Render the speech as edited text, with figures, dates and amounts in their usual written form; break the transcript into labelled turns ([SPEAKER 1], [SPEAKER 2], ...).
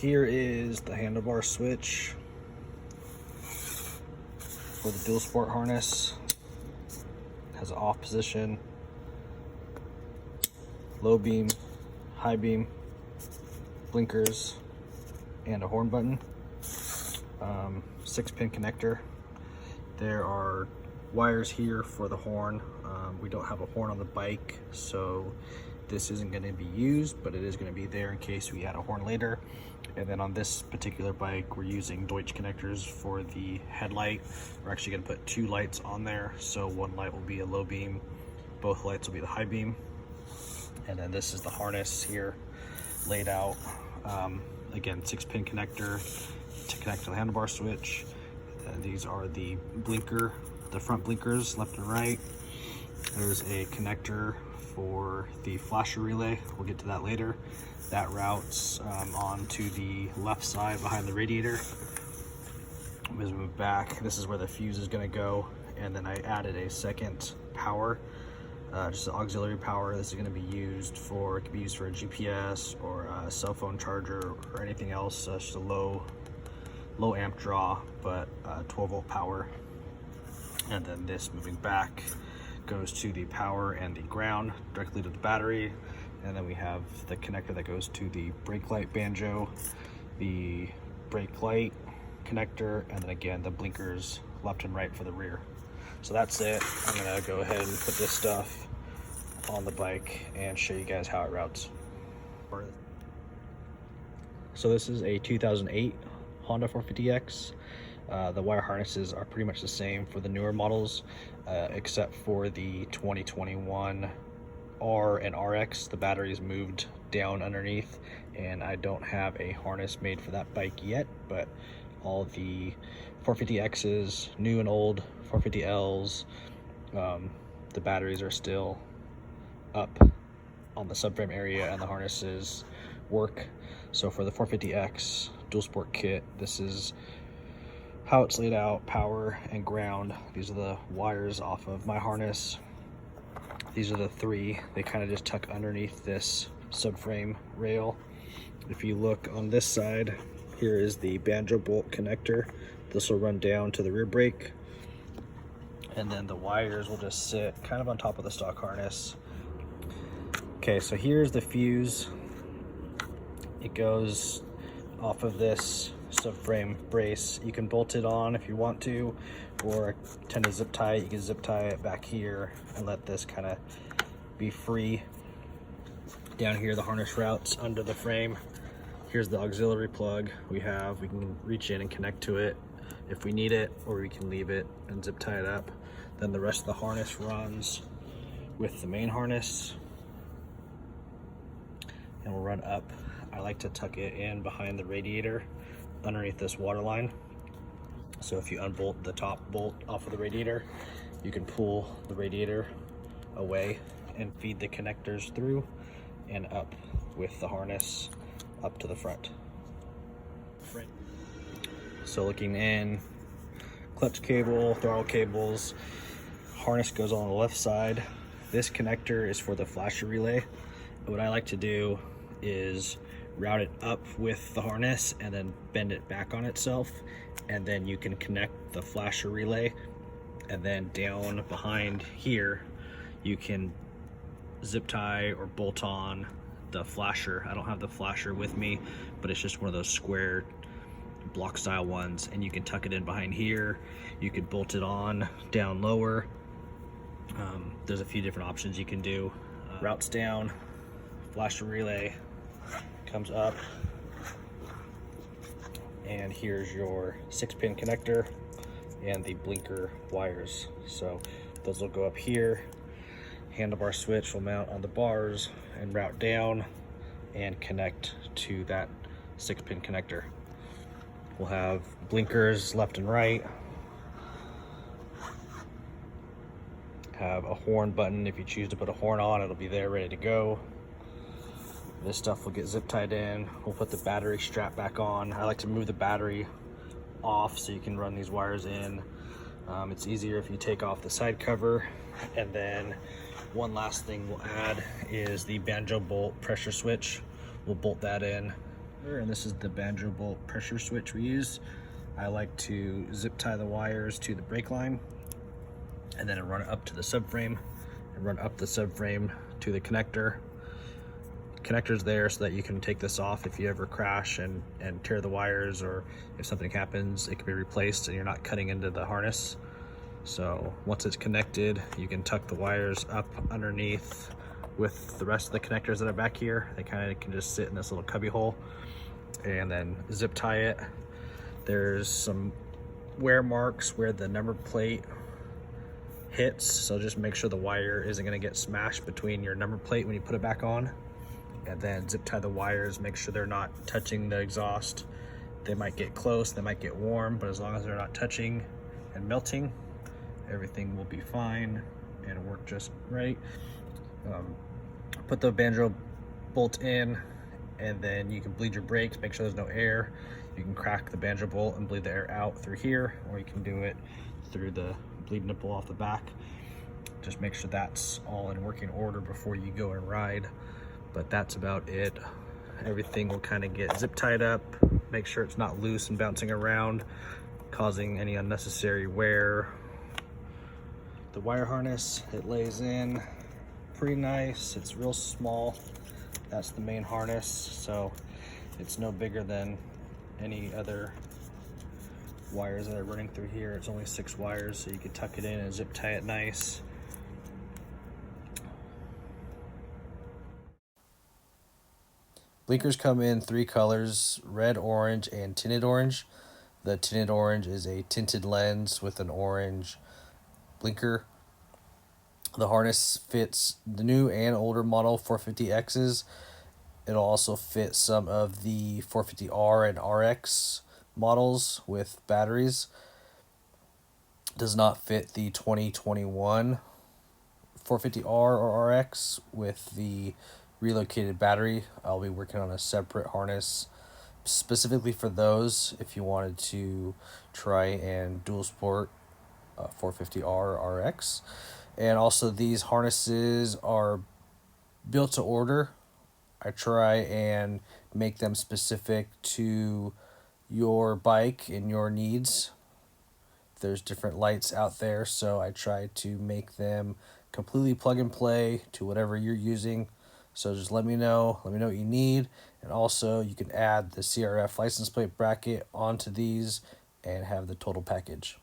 [SPEAKER 1] here is the handlebar switch for the dual sport harness. It has an off position, low beam, high beam, blinkers, and a horn button. 6-pin connector. There are wires here for the horn. We don't have a horn on the bike, so this isn't going to be used, but it is going to be there in case we add a horn later. And then on this particular bike, we're using Deutsch connectors for the headlight. We're actually going to put 2 lights on there, so one light will be a low beam, both lights will be the high beam. And then this is the harness here laid out. Again, 6-pin connector to connect to the handlebar switch. And these are the front blinkers, left and right. There's a connector for the flasher relay. We'll get to that later. That routes onto the left side behind the radiator. As we move back, this is where the fuse is going to go. And then I added a second power, just an auxiliary power. This is going to be used for, it can be used for a GPS or a cell phone charger or anything else. Just a low amp draw, but 12-volt power. And then this, moving back, goes to the power and the ground directly to the battery. And then we have the connector that goes to the brake light Banjo, the brake light connector, and then again the blinkers left and right for the rear. So that's it. I'm gonna go ahead and put this stuff on the bike and show you guys how it routes. So this is a 2008 Honda 450X. The wire harnesses are pretty much the same for the newer models, except for the 2021 R and RX. The batteries moved down underneath, and I don't have a harness made for that bike yet, but all the 450Xs, new and old 450Ls, the batteries are still up on the subframe area and the harnesses work. So for the 450X dual sport kit, this is how it's laid out: power and ground. These are the wires off of my harness. These are the 3. They kind of just tuck underneath this subframe rail. If you look on this side, here is the Banjo bolt connector. This will run down to the rear brake, and then the wires will just sit kind of on top of the stock harness. Okay, so here's the fuse. It goes off of this subframe brace. You can bolt it on if you want to, or tend to zip tie it. You can zip tie it back here and let this kind of be free. Down here, the harness routes under the frame. Here's the auxiliary plug we can reach in and connect to it if we need it, or we can leave it and zip tie it up. Then the rest of the harness runs with the main harness and will run up. I like to tuck it in behind the radiator underneath this water line. So if you unbolt the top bolt off of the radiator, you can pull the radiator away and feed the connectors through and up with the harness up to the front. So looking in, clutch cable, throttle cables, harness goes on the left side. This connector is for the flasher relay. What I like to do is route it up with the harness and then bend it back on itself, and then you can connect the flasher relay, and then down behind here you can zip tie or bolt on the flasher. I don't have the flasher with me, but it's just one of those square block style ones, and you can tuck it in behind here. You could bolt it on down lower. There's a few different options you can do. Routes down, flasher relay comes up, and here's your 6-pin connector and the blinker wires. So those will go up here. Handlebar switch will mount on the bars and route down and connect to that 6-pin connector. We'll have blinkers left and right, have a horn button. If you choose to put a horn on, it'll be there ready to go. This stuff will get zip tied in. We'll put the battery strap back on. I like to move the battery off so you can run these wires in. It's easier if you take off the side cover. And then one last thing we'll add is the Banjo bolt pressure switch. We'll bolt that in And this is the Banjo bolt pressure switch we use. I like to zip tie the wires to the brake line and then run it up to the subframe and run up the subframe to the connector. Connector's there so that you can take this off if you ever crash and tear the wires, or if something happens, it can be replaced and you're not cutting into the harness. So once it's connected, you can tuck the wires up underneath with the rest of the connectors that are back here. They kind of can just sit in this little cubby hole, and then zip tie it. There's some wear marks where the number plate hits, so just make sure the wire isn't going to get smashed between your number plate when you put it back on. And then zip tie the wires, make sure they're not touching the exhaust. They might get close, they might get warm, but as long as they're not touching and melting, everything will be fine and work just right. Put the Banjo bolt in, and then you can bleed your brakes, make sure there's no air. You can crack the Banjo bolt and bleed the air out through here, or you can do it through the bleed nipple off the back. Just make sure that's all in working order before you go and ride. But that's about it. Everything will kind of get zip tied up. Make sure it's not loose and bouncing around, causing any unnecessary wear. The wire harness, it lays in pretty nice. It's real small. That's the main harness, so it's no bigger than any other wires that are running through here. It's only 6 wires, so you can tuck it in and zip tie it nice. Blinkers come in 3 colors: red, orange, and tinted orange. The tinted orange is a tinted lens with an orange blinker. The harness fits the new and older model 450Xs. It'll also fit some of the 450R and RX models with batteries. Does not fit the 2021 450R or RX with the relocated battery. I'll be working on a separate harness specifically for those if you wanted to try and dual sport 450R RX. And also, these harnesses are built to order. I try and make them specific to your bike and your needs. There's different lights out there, so I try to make them completely plug and play to whatever you're using. So just let me know what you need. And also, you can add the CRF license plate bracket onto these and have the total package.